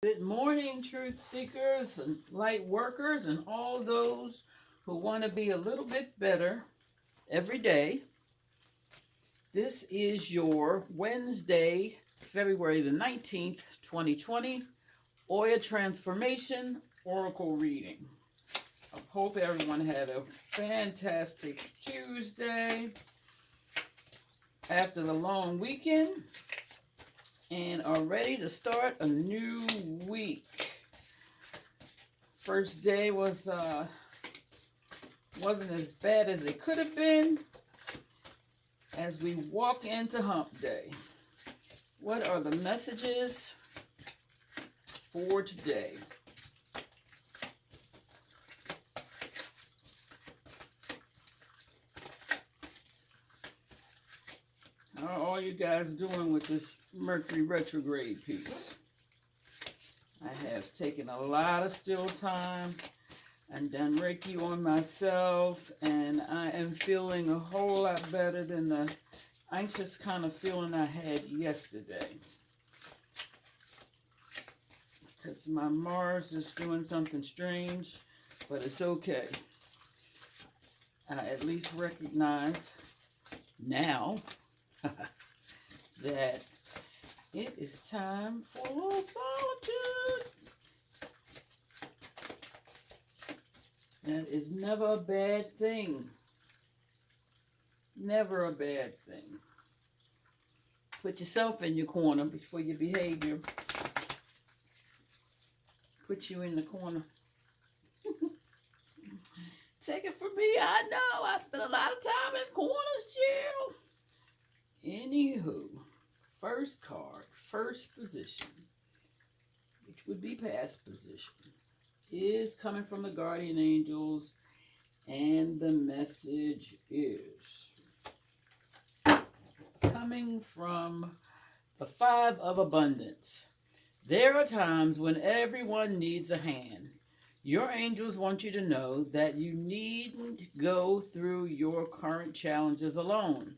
Good morning, truth seekers and light workers, and all those who want to be a little bit better every day. This is your Wednesday, February the 19th, 2020, Oya Transformation Oracle reading. I hope everyone had a fantastic Tuesday after the long weekend and are ready to start a new week. First day wasn't as bad as it could have been as we walk into hump day. What are the messages for today? How are all you guys doing with this Mercury retrograde piece? I have taken a lot of still time and done Reiki on myself, and I am feeling a whole lot better than the anxious kind of feeling I had yesterday. Because my Mars is doing something strange, but it's okay. I at least recognize now that it is time for a little solitude. That is never a bad thing. Never a bad thing. Put yourself in your corner before your behavior put you in the corner. Take it from me, I know. I spent a lot of time in corners, Jill. Anywho, first card, first position, which would be past position, is coming from the guardian angels, and the message is coming from the Five of Abundance. There are times when everyone needs a hand. Your angels want you to know that you needn't go through your current challenges alone.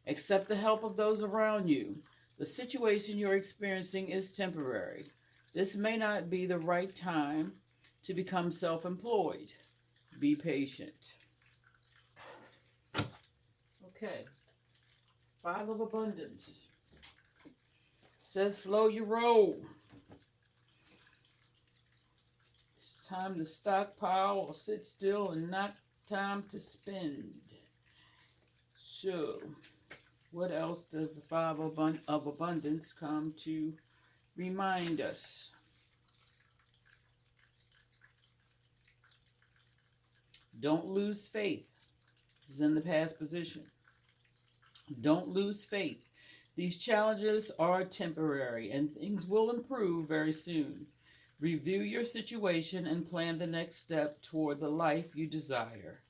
Accept the help of those around you. The situation you're experiencing is temporary. This may not be the right time to become self-employed. Be patient. Okay. Five of Abundance. Says slow your roll. It's time to stockpile or sit still and not time to spend. So, what else does the Five of Abundance come to remind us? Don't lose faith. This is in the past position. Don't lose faith. These challenges are temporary and things will improve very soon. Review your situation and plan the next step toward the life you desire.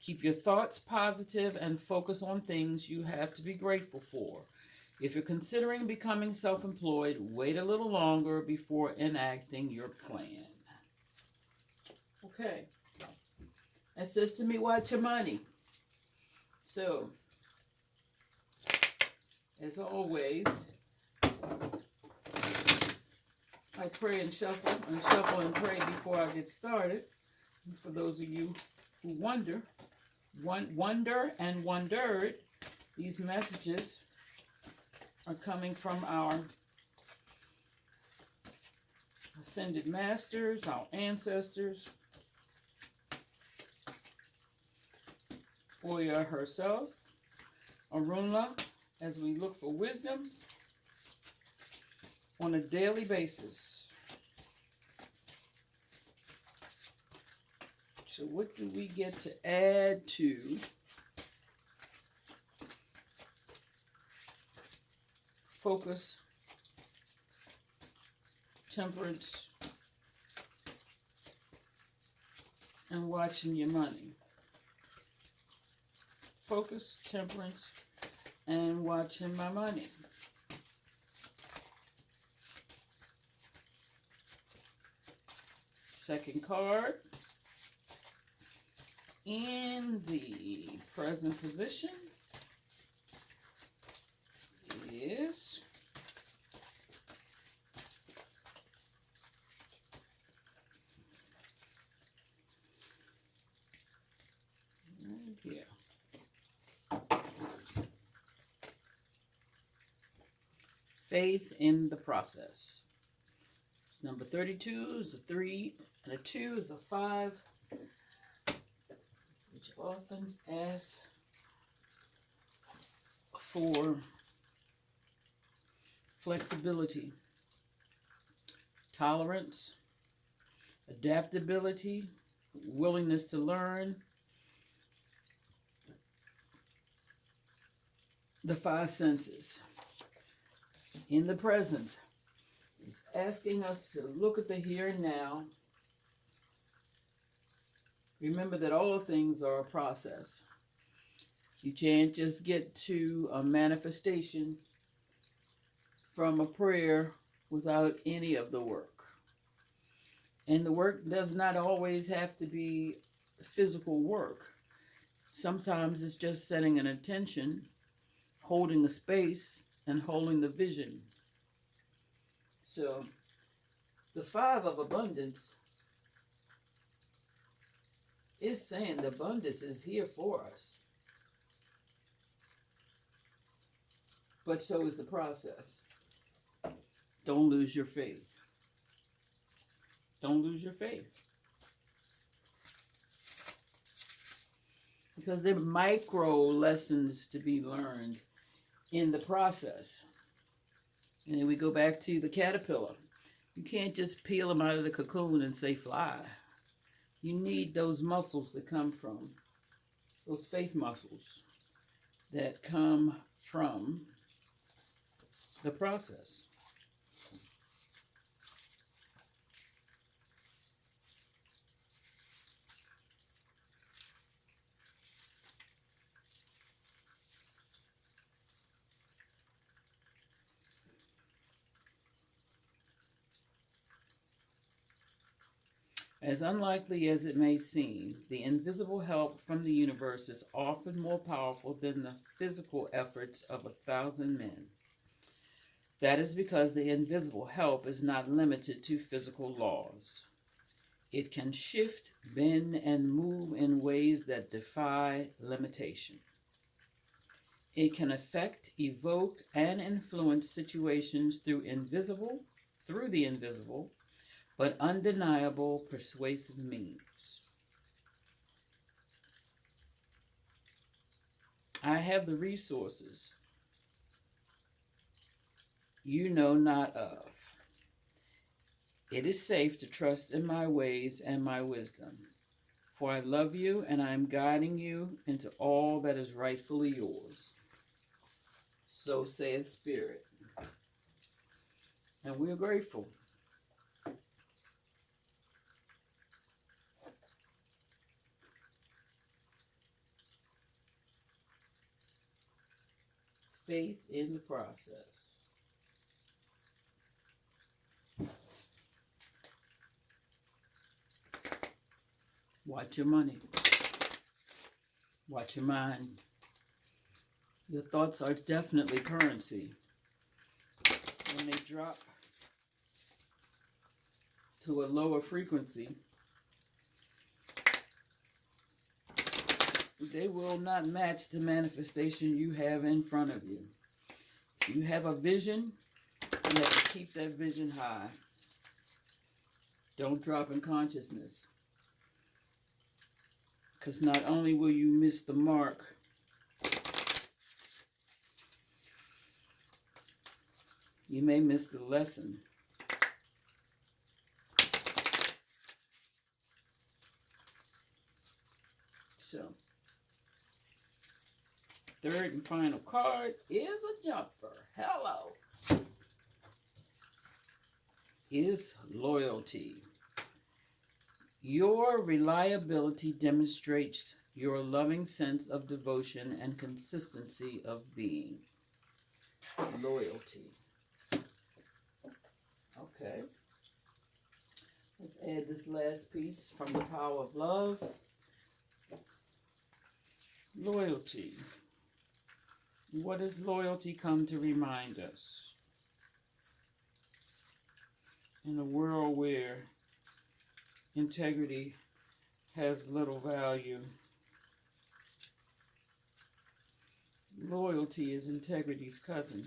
Keep your thoughts positive and focus on things you have to be grateful for. If you're considering becoming self-employed, wait a little longer before enacting your plan. Okay. That says to me, watch your money. So, as always, I pray and shuffle and pray before I get started. And for those of you who wonder and wondered, these messages are coming from our ascended masters, our ancestors, Oya herself, Arunla, as we look for wisdom on a daily basis. So what do we get to add to focus, temperance, and watching your money? Focus, temperance, and watching my money. Second card. In the present position is faith in the process. It's number 32 is a 3, and a 2 is a 5, which often asks for flexibility, tolerance, adaptability, willingness to learn. The 5 senses. In the present, it's asking us to look at the here and now. Remember that all things are a process. You can't just get to a manifestation from a prayer without any of the work. And the work does not always have to be physical work. Sometimes it's just setting an intention, holding a space, and holding the vision. So, the 5 of abundance is saying the abundance is here for us. But so is the process. Don't lose your faith. Don't lose your faith. Because there are micro lessons to be learned in the process. And then we go back to the caterpillar. You can't just peel them out of the cocoon and say fly. You need those muscles that come from, those faith muscles that come from the process. As unlikely as it may seem, the invisible help from the universe is often more powerful than the physical efforts of 1,000 men. That is because the invisible help is not limited to physical laws. It can shift, bend, and move in ways that defy limitation. It can affect, evoke, and influence situations through the invisible, but undeniable persuasive means. I have the resources you know not of. It is safe to trust in my ways and my wisdom, for I love you and I am guiding you into all that is rightfully yours. So saith Spirit. And we're grateful. Faith in the process. Watch your money. Watch your mind. Your thoughts are definitely currency. When they drop to a lower frequency, they will not match the manifestation you have in front of you. If you have a vision, you have to keep that vision high. Don't drop in consciousness. Because not only will you miss the mark, you may miss the lesson. So, third and final card is a jumper. Hello. Is loyalty. Your reliability demonstrates your loving sense of devotion and consistency of being. Loyalty. Okay. Let's add this last piece from the power of love. Loyalty. What does loyalty come to remind us? In a world where integrity has little value, loyalty is integrity's cousin.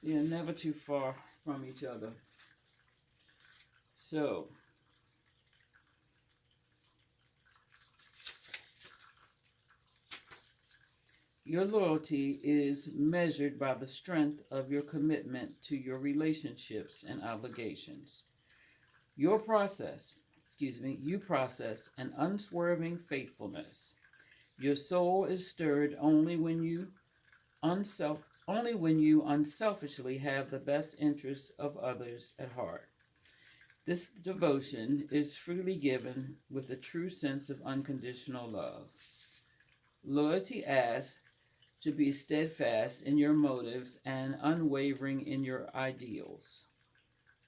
Yeah, never too far from each other. So, your loyalty is measured by the strength of your commitment to your relationships and obligations. You process an unswerving faithfulness. Your soul is stirred only when you unselfishly have the best interests of others at heart. This devotion is freely given with a true sense of unconditional love. Loyalty asks to be steadfast in your motives and unwavering in your ideals.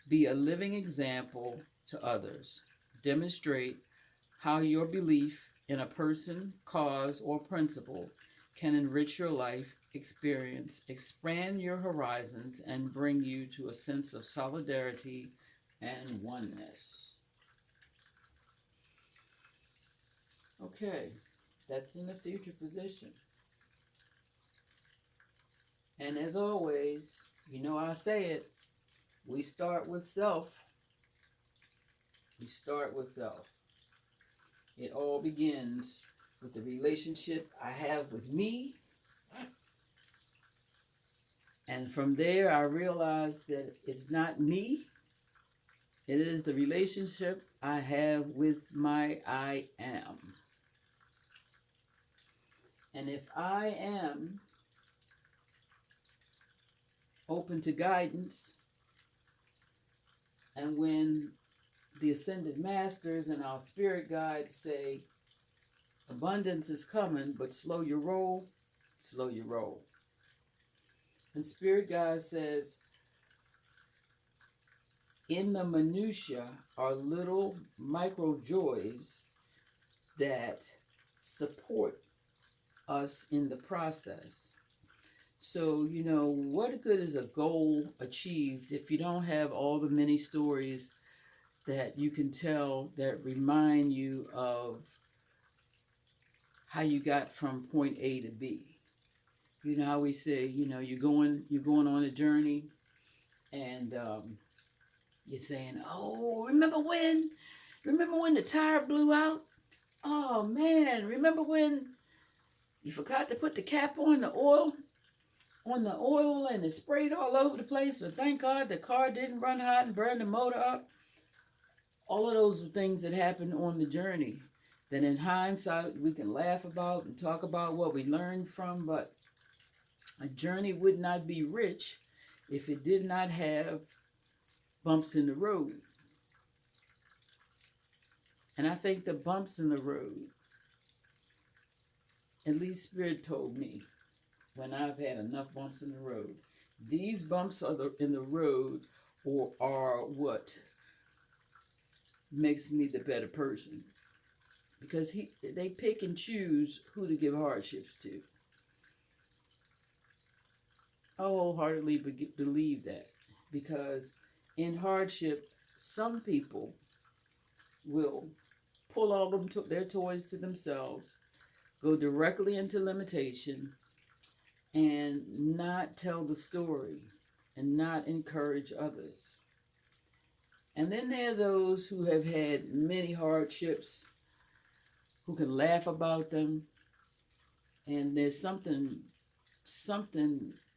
Be a living example to others. Demonstrate how your belief in a person, cause, or principle can enrich your life experience, expand your horizons, and bring you to a sense of solidarity and oneness. Okay, that's in the future position. And as always, you know I say it, we start with self. We start with self. It all begins with the relationship I have with me. And from there, I realized that it's not me. It is the relationship I have with my I am. And if I am open to guidance, and when the ascended masters and our spirit guides say, abundance is coming, but slow your roll, slow your roll. And spirit guide says, in the minutia are little micro joys that support us in the process. So, what good is a goal achieved if you don't have all the many stories that you can tell that remind you of how you got from point A to B? You know how we say, you're going on a journey, and you're saying, oh, remember when the tire blew out? Oh man, remember when you forgot to put the cap on the oil and it sprayed all over the place, but thank God the car didn't run hot and burn the motor up. All of those are things that happened on the journey that in hindsight we can laugh about and talk about what we learned from, but a journey would not be rich if it did not have bumps in the road. And I think the bumps in the road, at least Spirit told me, when I've had enough bumps in the road, these bumps in the road are what makes me the better person. Because they pick and choose who to give hardships to. I wholeheartedly believe that. Because in hardship, some people will pull all their toys to themselves, go directly into limitation, and not tell the story and not encourage others. And then there are those who have had many hardships, who can laugh about them, and there's something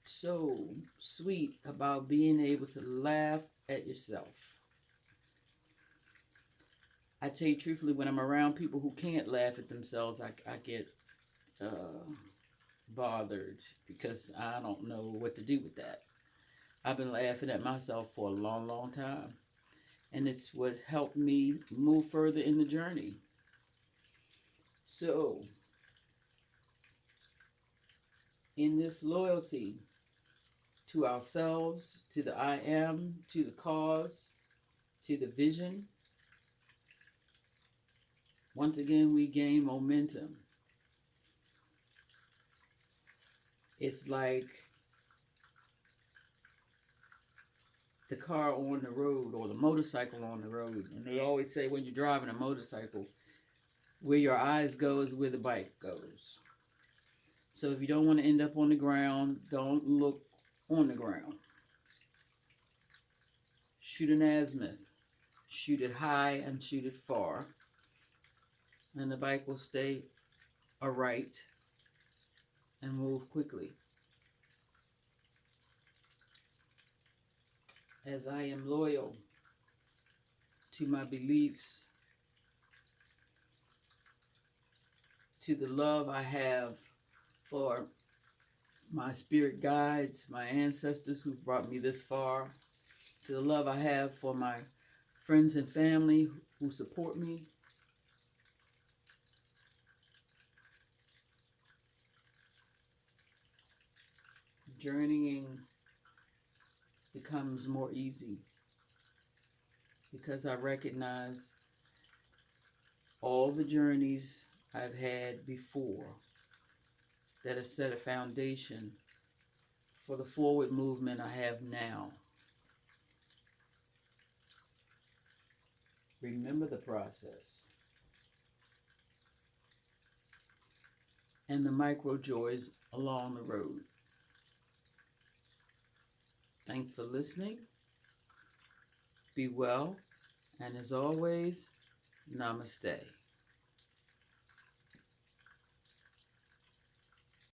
so sweet about being able to laugh at yourself. I tell you truthfully, when I'm around people who can't laugh at themselves, I get bothered because I don't know what to do with that. I've been laughing at myself for a long, long time. And it's what helped me move further in the journey. So, in this loyalty to ourselves, to the I am, to the cause, to the vision, once again we gain momentum. It's like the car on the road or the motorcycle on the road. And they always say when you're driving a motorcycle, where your eyes go is where the bike goes. So if you don't want to end up on the ground, don't look on the ground. shoot an azimuth, shoot it high and shoot it far, and the bike will stay aright and move quickly. As I am loyal to my beliefs, to the love I have for my spirit guides, my ancestors who brought me this far, to the love I have for my friends and family who support me, journeying becomes more easy because I recognize all the journeys I've had before that have set a foundation for the forward movement I have now. Remember the process and the micro joys along the road. Thanks for listening. Be well, and as always, namaste.